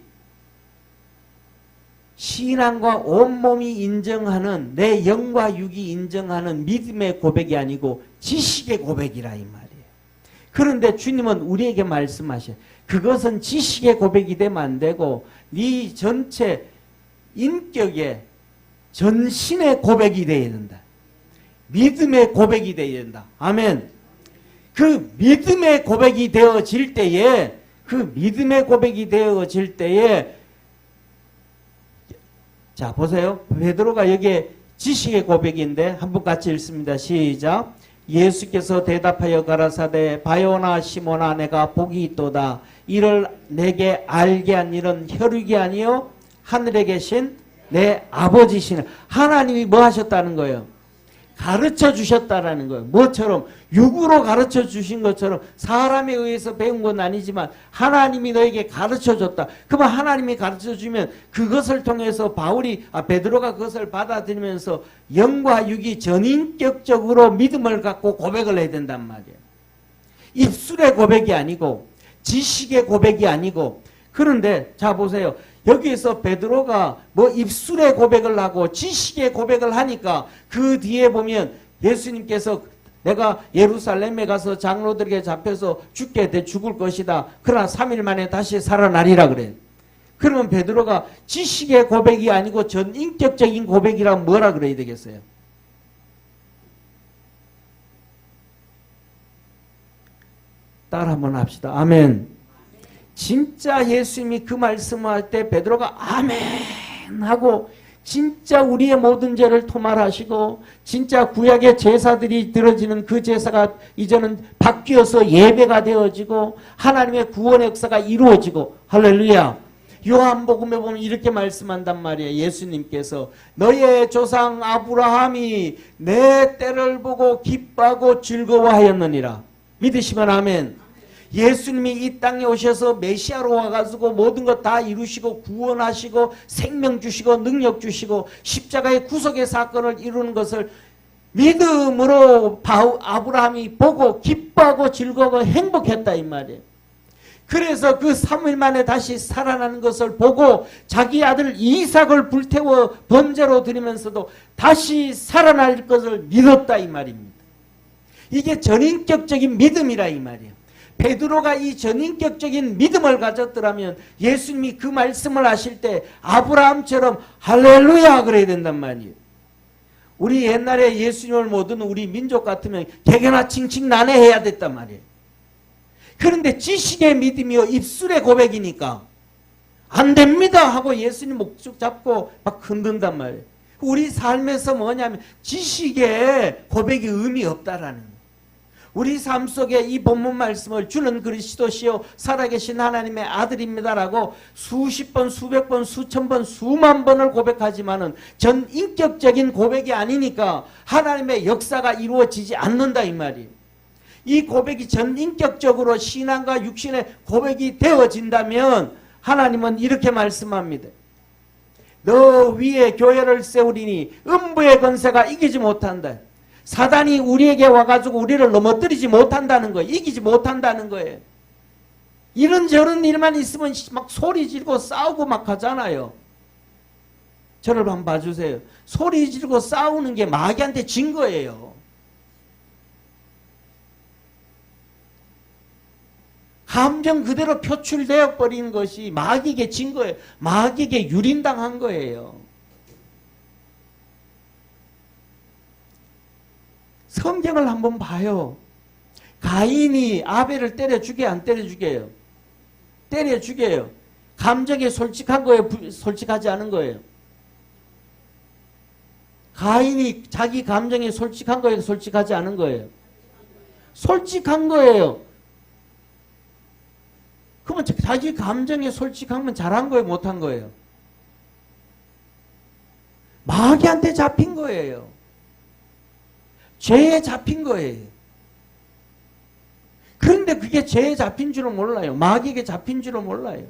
A: 신앙과 온몸이 인정하는 내 영과 육이 인정하는 믿음의 고백이 아니고 지식의 고백이라 이 말이에요. 그런데 주님은 우리에게 말씀하셔요. 그것은 지식의 고백이 되면 안 되고 네 전체 인격의 전신의 고백이 되어야 된다. 믿음의 고백이 되어야 된다. 아멘. 그 믿음의 고백이 되어질 때에 자 보세요. 베드로가 여기에 지식의 고백인데 한번 같이 읽습니다. 시작. 예수께서 대답하여 가라사대 바요나 시몬아 내가 복이 있도다. 이를 내게 알게 한 일은 혈육이 아니요 하늘에 계신 내 아버지시네. 하나님이 뭐 하셨다는 거예요? 가르쳐 주셨다라는 거예요. 뭐처럼? 육으로 가르쳐 주신 것처럼 사람에 의해서 배운 건 아니지만 하나님이 너에게 가르쳐 줬다. 그러면 하나님이 가르쳐 주면 그것을 통해서 베드로가 그것을 받아들이면서 영과 육이 전인격적으로 믿음을 갖고 고백을 해야 된단 말이에요. 입술의 고백이 아니고 지식의 고백이 아니고. 그런데 자 보세요. 여기에서 베드로가 뭐 입술의 고백을 하고 지식의 고백을 하니까 그 뒤에 보면 예수님께서 내가 예루살렘에 가서 장로들에게 잡혀서 죽을 것이다. 그러나 3일 만에 다시 살아나리라 그래. 그러면 베드로가 지식의 고백이 아니고 전인격적인 고백이라면 뭐라 그래야 되겠어요? 따라 한번 합시다. 아멘. 진짜 예수님이 그 말씀할 때 베드로가 아멘 하고 진짜 우리의 모든 죄를 토말하시고 진짜 구약의 제사들이 드려지는 그 제사가 이제는 바뀌어서 예배가 되어지고 하나님의 구원의 역사가 이루어지고 할렐루야. 요한복음에 보면 이렇게 말씀한단 말이에요. 예수님께서 너의 조상 아브라함이 내 때를 보고 기뻐하고 즐거워하였느니라. 믿으시면 아멘. 예수님이 이 땅에 오셔서 메시아로 와가지고 모든 것 다 이루시고 구원하시고 생명 주시고 능력 주시고 십자가의 구속의 사건을 이루는 것을 믿음으로 아브라함이 보고 기뻐하고 즐거워 행복했다 이 말이에요. 그래서 그 3일 만에 다시 살아나는 것을 보고 자기 아들 이삭을 불태워 번제로 드리면서도 다시 살아날 것을 믿었다 이 말입니다. 이게 전인격적인 믿음이라 이 말이에요. 베드로가 이 전인격적인 믿음을 가졌더라면 예수님이 그 말씀을 하실 때 아브라함처럼 할렐루야 그래야 된단 말이에요. 우리 옛날에 예수님을 모든 우리 민족 같으면 개개나 칭칭 난해해야 됐단 말이에요. 그런데 지식의 믿음이요 입술의 고백이니까 안 됩니다 하고 예수님 목축 잡고 막 흔든단 말이에요. 우리 삶에서 뭐냐면 지식의 고백이 의미 없다라는 거예요. 우리 삶 속에 이 본문 말씀을 주는 그리스도시요 살아계신 하나님의 아들입니다라고 수십 번, 수백 번, 수천 번, 수만 번을 고백하지만은 전인격적인 고백이 아니니까 하나님의 역사가 이루어지지 않는다 이 말이에요. 이 고백이 전인격적으로 신앙과 육신의 고백이 되어진다면 하나님은 이렇게 말씀합니다. 너 위에 교회를 세우리니 음부의 권세가 이기지 못한다. 사단이 우리에게 와가지고 우리를 넘어뜨리지 못한다는 거예요. 이기지 못한다는 거예요. 이런저런 일만 있으면 막 소리 지르고 싸우고 막 하잖아요. 저를 한번 봐주세요. 소리 지르고 싸우는 게 마귀한테 진 거예요. 감정 그대로 표출되어 버린 것이 마귀에게 진 거예요. 마귀에게 유린당한 거예요. 성경을 한번 봐요. 가인이 아벨을 때려 죽여요? 안 때려 죽여요? 때려 죽여요. 감정에 솔직한 거예요? 솔직하지 않은 거예요? 가인이 자기 감정에 솔직한 거예요? 솔직하지 않은 거예요? 솔직한 거예요. 그러면 자기 감정에 솔직하면 잘한 거예요? 못한 거예요? 마귀한테 잡힌 거예요. 죄에 잡힌 거예요. 그런데 그게 죄에 잡힌 줄은 몰라요. 마귀에게 잡힌 줄은 몰라요.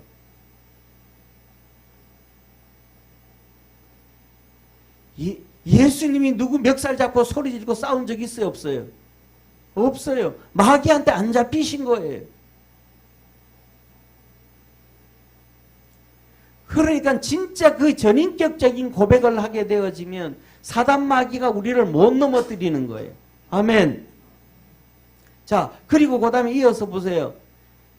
A: 예수님이 누구 멱살 잡고 소리 지르고 싸운 적 있어요? 없어요? 없어요. 마귀한테 안 잡히신 거예요. 그러니까 진짜 그 전인격적인 고백을 하게 되어지면 사단 마귀가 우리를 못 넘어뜨리는 거예요. 아멘. 자, 그리고 그 다음에 이어서 보세요.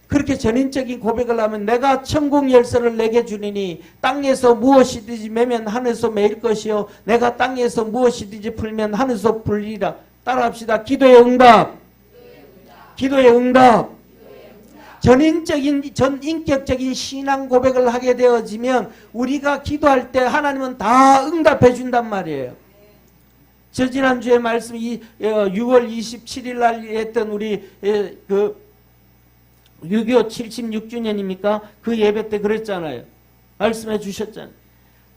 A: 그렇게 전인적인 고백을 하면 내가 천국 열쇠를 내게 주리니 땅에서 무엇이든지 매면 하늘에서 매일 것이요 내가 땅에서 무엇이든지 풀면 하늘에서 풀리라. 따라합시다. 기도의 응답. 기도의 응답. 전인격적인 신앙 고백을 하게 되어지면 우리가 기도할 때 하나님은 다 응답해 준단 말이에요. 저 지난주에 말씀 6월 27일 날 했던 우리 그 6.25 76주년입니까? 그 예배 때 그랬잖아요. 말씀해 주셨잖아요.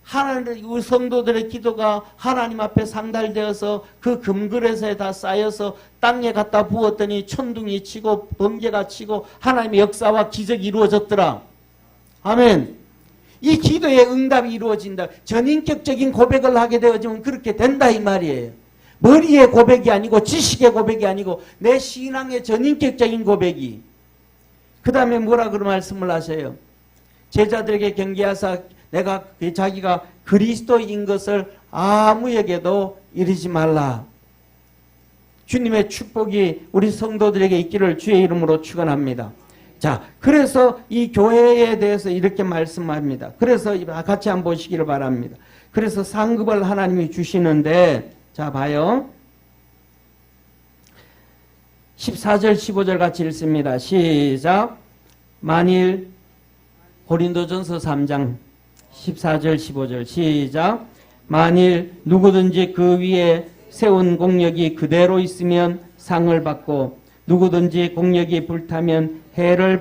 A: 하나님, 우리 성도들의 기도가 하나님 앞에 상달되어서 그 금그릇에 다 쌓여서 땅에 갖다 부었더니 천둥이 치고 번개가 치고 하나님의 역사와 기적이 이루어졌더라. 아멘. 이 기도의 응답이 이루어진다. 전인격적인 고백을 하게 되어지면 그렇게 된다 이 말이에요. 머리의 고백이 아니고 지식의 고백이 아니고 내 신앙의 전인격적인 고백이. 그 다음에 뭐라 그런 말씀을 하세요. 제자들에게 경계하사 내가 자기가 그리스도인 것을 아무에게도 이르지 말라. 주님의 축복이 우리 성도들에게 있기를 주의 이름으로 축원합니다. 자, 그래서 이 교회에 대해서 이렇게 말씀합니다. 그래서 같이 한번 보시기를 바랍니다. 그래서 상급을 하나님이 주시는데, 자 봐요. 14절 15절 같이 읽습니다. 시작. 만일 고린도전서 3장 14절 15절 시작. 만일 누구든지 그 위에 세운 공력이 그대로 있으면 상을 받고 누구든지 공력이 불타면 해를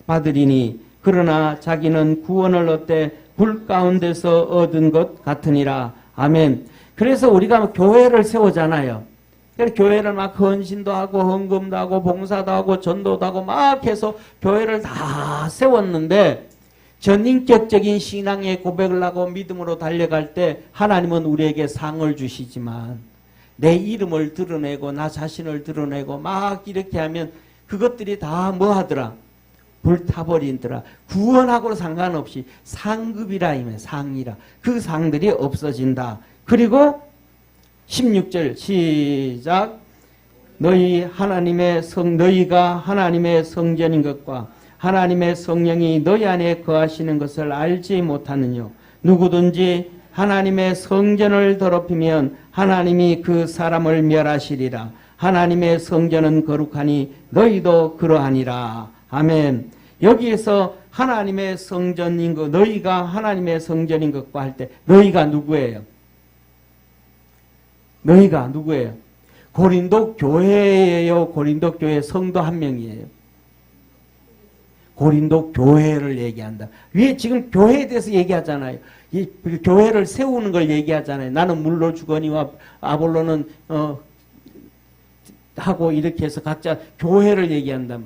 A: 받으리니 그러나 자기는 구원을 얻되 불 가운데서 얻은 것 같으니라. 아멘. 그래서 우리가 교회를 세우잖아요. 교회를 막 헌신도 하고 헌금도 하고 봉사도 하고 전도도 하고 막 해서 교회를 다 세웠는데 전인격적인 신앙의 고백을 하고 믿음으로 달려갈 때 하나님은 우리에게 상을 주시지만 내 이름을 드러내고 나 자신을 드러내고 막 이렇게 하면 그것들이 다 뭐 하더라? 불타버린더라. 구원하고 상관없이 상급이라 이면 상이라. 그 상들이 없어진다. 그리고 16절 시작. 너희가 하나님의 성전인 것과 하나님의 성령이 너희 안에 거하시는 것을 알지 못하느뇨. 누구든지 하나님의 성전을 더럽히면 하나님이 그 사람을 멸하시리라. 하나님의 성전은 거룩하니 너희도 그러하니라. 아멘. 여기에서 하나님의 성전인 것, 너희가 하나님의 성전인 것과 할 때 너희가 누구예요? 너희가 누구예요? 고린도 교회예요? 고린도 교회 성도 한 명이에요? 고린도 교회를 얘기한다. 왜 지금 교회에 대해서 얘기하잖아요. 이 교회를 세우는 걸 얘기하잖아요. 나는 물로 주거니와 아볼로는 하고 이렇게 해서 각자 교회를 얘기한다.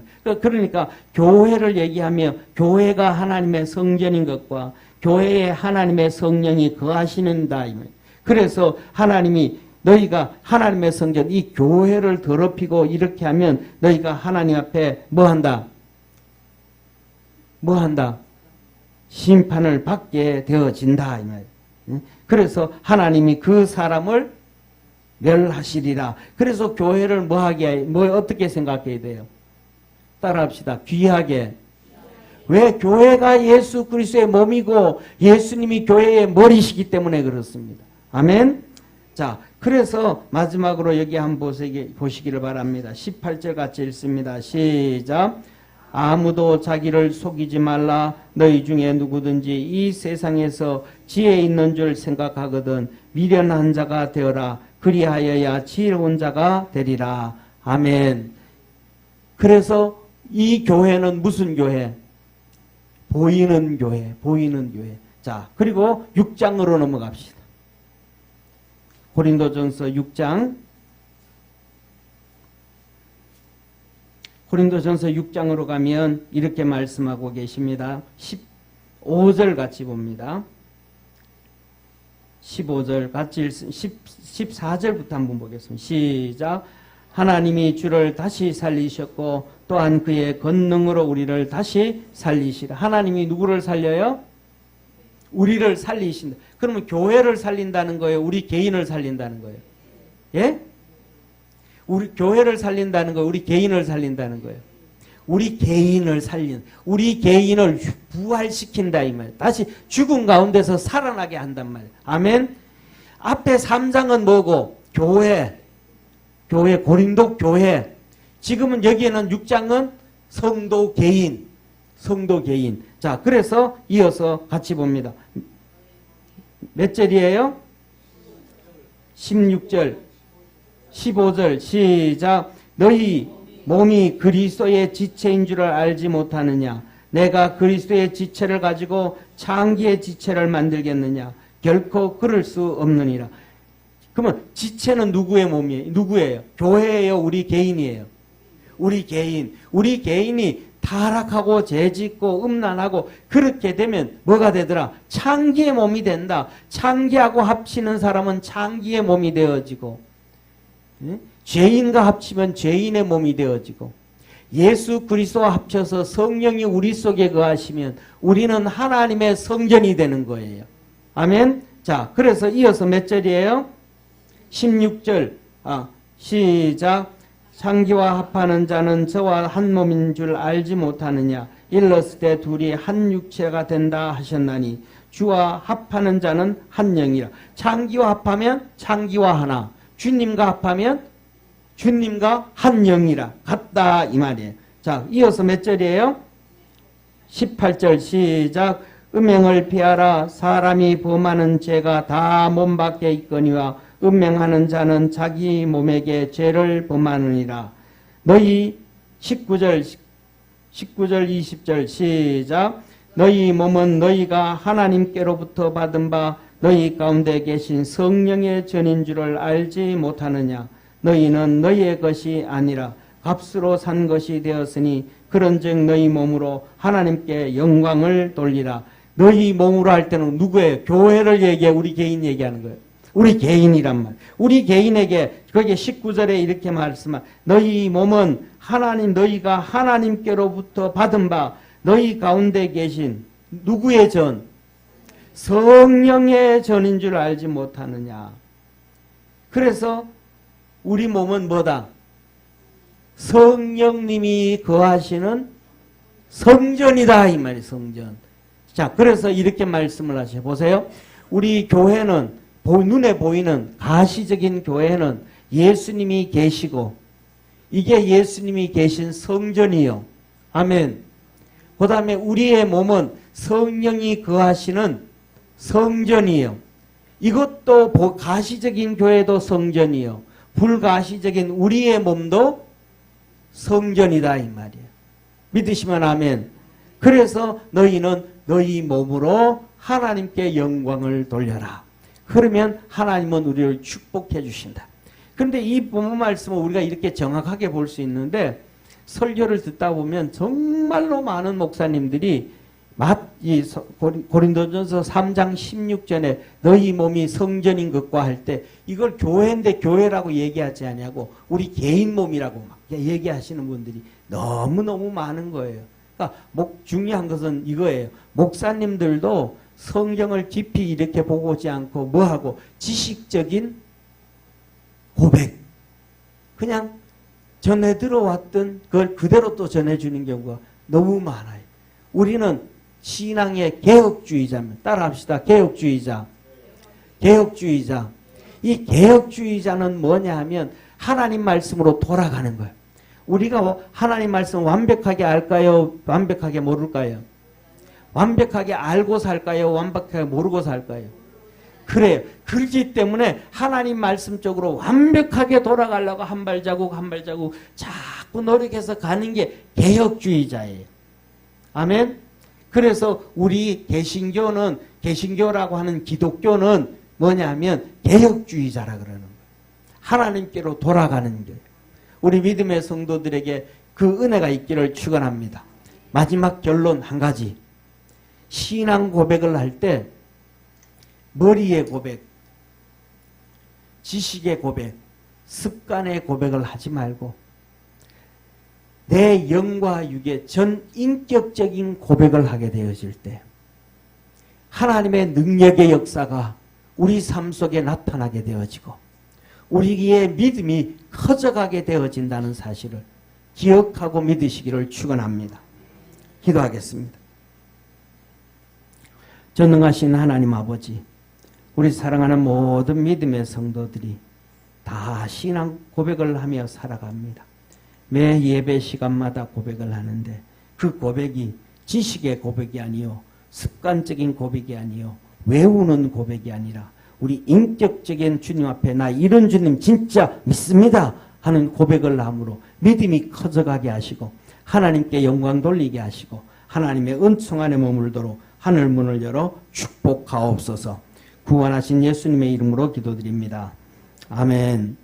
A: 그러니까 교회를 얘기하며 교회가 하나님의 성전인 것과 교회에 하나님의 성령이 거하시는다. 그래서 하나님이 너희가 하나님의 성전, 이 교회를 더럽히고 이렇게 하면 너희가 하나님 앞에 뭐 한다? 뭐 한다? 심판을 받게 되어진다. 이 말이에요. 그래서 하나님이 그 사람을 멸하시리라. 그래서 교회를 어떻게 생각해야 돼요? 따라합시다. 귀하게. 왜? 교회가 예수 그리스도의 몸이고 예수님이 교회의 머리시기 때문에 그렇습니다. 아멘. 자, 그래서 마지막으로 여기 한번 보시기를 바랍니다. 18절 같이 읽습니다. 시작. 아무도 자기를 속이지 말라. 너희 중에 누구든지 이 세상에서 지혜 있는 줄 생각하거든 미련한 자가 되어라. 그리하여야 지혜로운 자가 되리라. 아멘. 그래서 이 교회는 무슨 교회? 보이는 교회. 보이는 교회. 자, 그리고 6장으로 넘어갑시다. 고린도전서 6장. 고린도전서 6장으로 가면 이렇게 말씀하고 계십니다. 15절 같이 봅니다. 15절 같이 14절부터 한번 보겠습니다. 시작. 하나님이 주를 다시 살리셨고 또한 그의 권능으로 우리를 다시 살리시라. 하나님이 누구를 살려요? 우리를 살리신다. 그러면 교회를 살린다는 거예요? 우리 개인을 살린다는 거예요? 예? 우리 교회를 살린다는 거예요? 우리 개인을 살린다는 거예요? 우리 개인을 우리 개인을 부활시킨다 이 말이에요. 다시 죽은 가운데서 살아나게 한단 말이에요. 아멘. 앞에 3장은 뭐고? 교회, 고린도 교회. 지금은 여기에는 6장은 성도 개인. 자, 그래서 이어서 같이 봅니다. 몇 절이에요? 16절, 15절 시작. 너희 몸이 그리스도의 지체인 줄을 알지 못하느냐? 내가 그리스도의 지체를 가지고 창기의 지체를 만들겠느냐? 결코 그럴 수 없느니라. 그러면 지체는 누구의 몸이에요? 누구예요? 교회예요? 우리 개인이에요? 우리 개인이 타락하고 죄짓고 음란하고 그렇게 되면 뭐가 되더라? 창기의 몸이 된다. 창기하고 합치는 사람은 창기의 몸이 되어지고, 죄인과 합치면 죄인의 몸이 되어지고, 예수 그리스도와 합쳐서 성령이 우리 속에 거하시면 우리는 하나님의 성전이 되는 거예요. 아멘. 자, 그래서 이어서 몇 절이에요? 16절. 시작. 창기와 합하는 자는 저와 한 몸인 줄 알지 못하느냐? 일렀을 때 둘이 한 육체가 된다 하셨나니 주와 합하는 자는 한 영이라. 창기와 합하면 창기와 하나, 주님과 합하면 주님과 한 영이라. 같다 이 말이에요. 자, 이어서 몇 절이에요? 18절 시작. 음행을 피하라. 사람이 범하는 죄가 다 몸 밖에 있거니와 음행하는 자는 자기 몸에게 죄를 범하느니라. 너희 19절 20절 시작. 너희 몸은 너희가 하나님께로부터 받은 바 너희 가운데 계신 성령의 전인 줄을 알지 못하느냐? 너희는 너희의 것이 아니라 값으로 산 것이 되었으니 그런즉 너희 몸으로 하나님께 영광을 돌리라. 너희 몸으로 할 때는 누구예요? 교회를 얘기해. 우리 개인 얘기하는 거예요. 우리 개인이란 말. 우리 개인에게 거기에 19절에 이렇게 말씀한 너희 몸은 너희가 하나님께로부터 받은 바 너희 가운데 계신 누구의 전? 성령의 전인 줄 알지 못하느냐. 그래서 우리 몸은 뭐다? 성령님이 거하시는 성전이다 이 말이 성전. 자, 그래서 이렇게 말씀을 하셔. 보세요. 우리 교회는 눈에 보이는 가시적인 교회는 예수님이 계시고 이게 예수님이 계신 성전이요. 아멘. 그 다음에 우리의 몸은 성령이 거하시는 성전이요. 이것도 가시적인 교회도 성전이요. 불가시적인 우리의 몸도 성전이다 이 말이에요. 믿으시면 아멘. 그래서 너희는 너희 몸으로 하나님께 영광을 돌려라. 그러면 하나님은 우리를 축복해 주신다. 그런데 이 본문 말씀을 우리가 이렇게 정확하게 볼 수 있는데 설교를 듣다 보면 정말로 많은 목사님들이 고린도전서 3장 16절에 너희 몸이 성전인 것과 할 때 이걸 교회인데 교회라고 얘기하지 않냐고 우리 개인 몸이라고 막 얘기하시는 분들이 너무너무 많은 거예요. 그러니까 중요한 것은 이거예요. 목사님들도 성경을 깊이 이렇게 보고 오지 않고 뭐하고 지식적인 고백 그냥 전해 들어왔던 그걸 그대로 또 전해주는 경우가 너무 많아요. 우리는 신앙의 개혁주의자입니다. 따라합시다. 개혁주의자. 이 개혁주의자는 뭐냐 하면 하나님 말씀으로 돌아가는 거예요. 우리가 하나님 말씀 완벽하게 알까요? 완벽하게 모를까요? 완벽하게 알고 살까요? 완벽하게 모르고 살까요? 그래요. 그렇기 때문에 하나님 말씀 쪽으로 완벽하게 돌아가려고 한 발자국 자꾸 노력해서 가는 게 개혁주의자예요. 아멘? 그래서 우리 개신교라고 하는 기독교는 뭐냐면 개혁주의자라 그러는 거예요. 하나님께로 돌아가는 거예요. 우리 믿음의 성도들에게 그 은혜가 있기를 축원합니다. 마지막 결론 한 가지. 신앙 고백을 할 때 머리의 고백, 지식의 고백, 습관의 고백을 하지 말고 내 영과 육의 전 인격적인 고백을 하게 되어질 때 하나님의 능력의 역사가 우리 삶 속에 나타나게 되어지고 우리의 믿음이 커져가게 되어진다는 사실을 기억하고 믿으시기를 축원합니다. 기도하겠습니다. 전능하신 하나님 아버지, 우리 사랑하는 모든 믿음의 성도들이 다 신앙 고백을 하며 살아갑니다. 매 예배 시간마다 고백을 하는데 그 고백이 지식의 고백이 아니요 습관적인 고백이 아니요 외우는 고백이 아니라 우리 인격적인 주님 앞에 나 이런 주님 진짜 믿습니다 하는 고백을 함으로 믿음이 커져가게 하시고 하나님께 영광 돌리게 하시고 하나님의 은총 안에 머물도록 하늘 문을 열어 축복하옵소서. 구원하신 예수님의 이름으로 기도드립니다. 아멘.